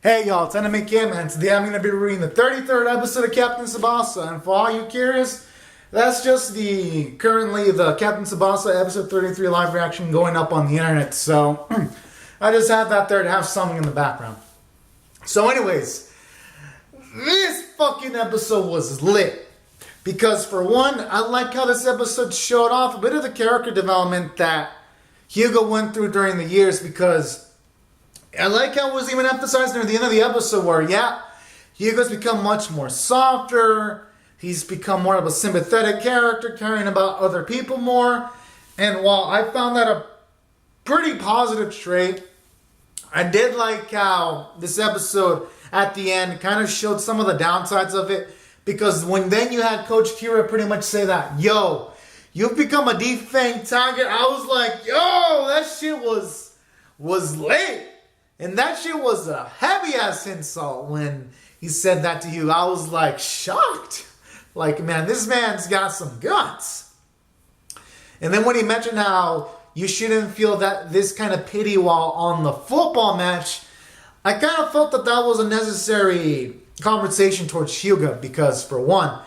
Hey y'all, it's Anime Kim, and today I'm going to be reading the 33rd episode of Captain Tsubasa. And for all you curious, that's just currently the Captain Tsubasa episode 33 live reaction going up on the internet. So I just have that there to have something in the background. So anyways, this fucking episode was lit. Because for one, I like how this episode showed off a bit of the character development that Hugo went through during the years, because I like how it was even emphasized near the end of the episode where, Hugo's become much more softer. He's become more of a sympathetic character, caring about other people more. And while I found that a pretty positive trait, I did like how this episode at the end kind of showed some of the downsides of it. Because when then you had Coach Kira pretty much say that, yo, you've become a defanged tiger. I was like, yo, that shit was lit. And that shit was a heavy-ass insult when he said that to you. I was, like, shocked. Like, man, this man's got some guts. And then when he mentioned how you shouldn't feel that this kind of pity while on the football match, I kind of felt that was a necessary conversation towards Hyuga. Because, for one,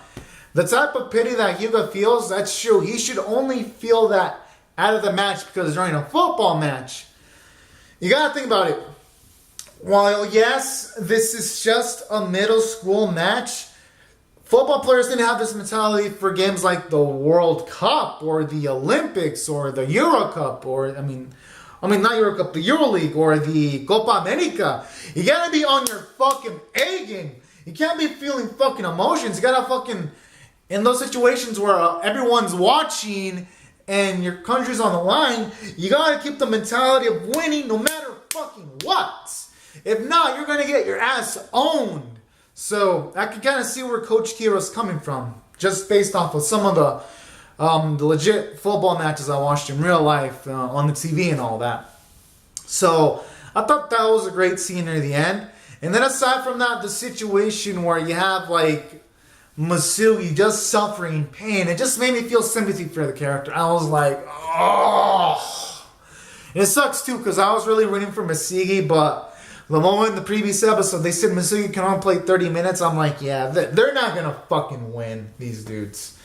the type of pity that Hyuga feels, that's true. He should only feel that out of the match because during a football match, you gotta think about it. While yes, this is just a middle school match, football players didn't have this mentality for games like the World Cup or the Olympics or the Euro Cup or, I mean not Euro Cup, the Euro League or the Copa America. You gotta be on your fucking A game. You can't be feeling fucking emotions. You gotta fucking, in those situations where everyone's watching and your country's on the line, you gotta keep the mentality of winning no matter fucking what. If not, you're going to get your ass owned. So I can kind of see where Coach Kira's coming from, just based off of some of the legit football matches I watched in real life on the TV and all that. So I thought that was a great scene near the end. And then aside from that, the situation where you have like Masugi just suffering pain, it just made me feel sympathy for the character. I was like, oh. And it sucks too, because I was really rooting for Masugi, but the moment in the previous episode they said Masugi can only play 30 minutes, I'm like, yeah, they're not going to fucking win, these dudes.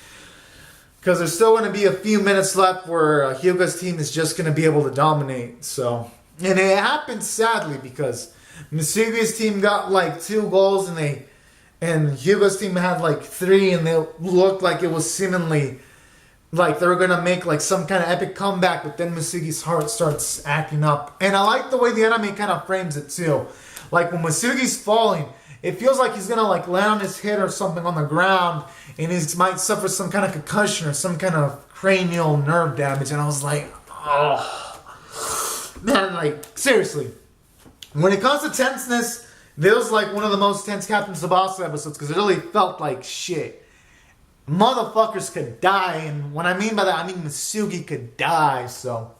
Because there's still going to be a few minutes left where Hyuga's team is just going to be able to dominate. So, and it happened sadly because Masugi's team got like 2 goals and Hyuga's team had like 3, and they looked like it was seemingly like they were going to make like some kind of epic comeback, but then Masugi's heart starts acting up. And I like the way the anime kind of frames it too. Like when Masugi's falling, it feels like he's going to like land on his head or something on the ground, and he might suffer some kind of concussion or some kind of cranial nerve damage. And I was like, oh, man, like seriously. When it comes to tenseness, this was like one of the most tense Captain Tsubasa episodes because it really felt like shit. Motherfuckers could die, and what I mean by that, I mean Masugi could die. So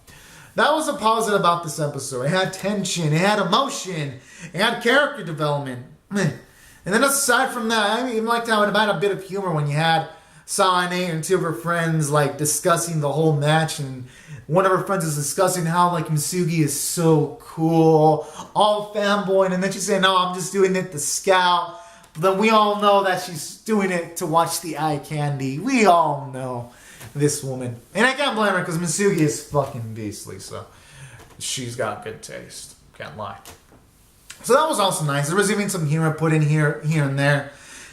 that was a positive about this episode. It had tension, it had emotion, it had character development. And then aside from that, I even liked how it had a bit of humor when you had Saane and 2 of her friends like discussing the whole match, and one of her friends is discussing how like Masugi is so cool, all fanboy, and then she said, no, I'm just doing it to scout. Then we all know that she's doing it to watch the eye candy. We all know this woman. And I can't blame her because Masugi is fucking beastly. So she's got good taste. Can't lie. So that was also nice. There was even some humor put in here and there.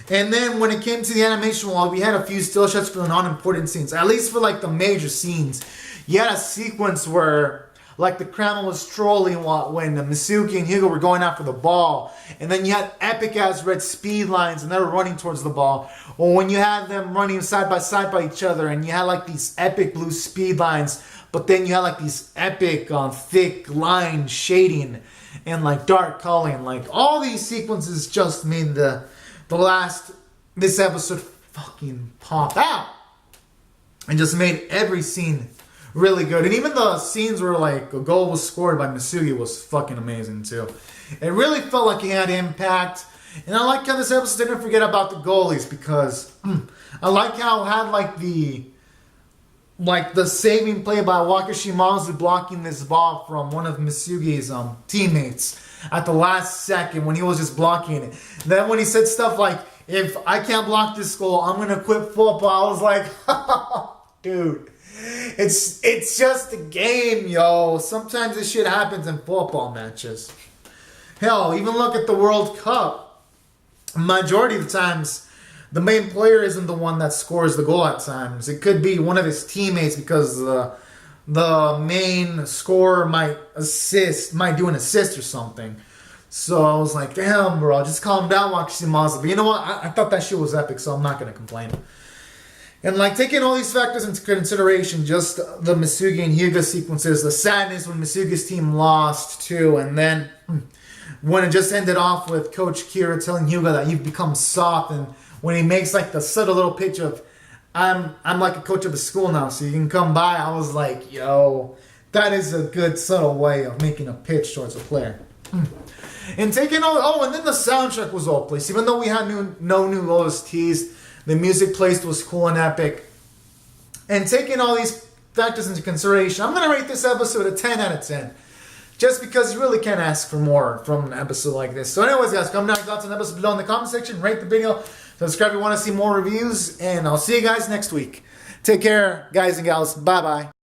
And then when it came to the animation wall, we had a few still shots for the non-important scenes. At least for like the major scenes. You had a sequence where like the Kremlin was trolling when Masugi and Hugo were going after the ball. And then you had epic ass red speed lines and they were running towards the ball. Or when you had them running side by each other and you had like these epic blue speed lines. But then you had like these epic thick line shading and like dark coloring. Like all these sequences just made this episode fucking pop out. And just made every scene really good. And even the scenes where like a goal was scored by Masugi was fucking amazing too. It really felt like it had impact. And I like how this episode didn't forget about the goalies, because I like how it had like the saving play by Wakashimazu blocking this ball from one of Masugi's teammates. at the last second when he was just blocking it. Then when he said stuff like, if I can't block this goal, I'm going to quit football. I was like, dude, it's just a game, yo. Sometimes this shit happens in football matches. Hell, even look at the World Cup. Majority of the times, the main player isn't the one that scores the goal at times. It could be one of his teammates because the main scorer might do an assist or something. So I was like, damn, bro, just calm down, watch Tsubasa. But you know what? I thought that shit was epic, so I'm not going to complain. And like taking all these factors into consideration, just the Misugi and Hyuga sequences, the sadness when Misugi's team lost too, and then when it just ended off with Coach Kira telling Hyuga that you've become soft, and when he makes like the subtle little pitch of, I'm like a coach of the school now, so you can come by. I was like, yo, that is a good subtle way of making a pitch towards a player. And taking all, and then the soundtrack was all placed. Even though we had no new OSTs, the music placed was cool and epic. And taking all these factors into consideration, I'm going to rate this episode a 10 out of 10. Just because you really can't ask for more from an episode like this. So anyways, guys, comment down your thoughts on the episode below in the comment section. Rate the video. Subscribe if you want to see more reviews. And I'll see you guys next week. Take care, guys and gals. Bye-bye.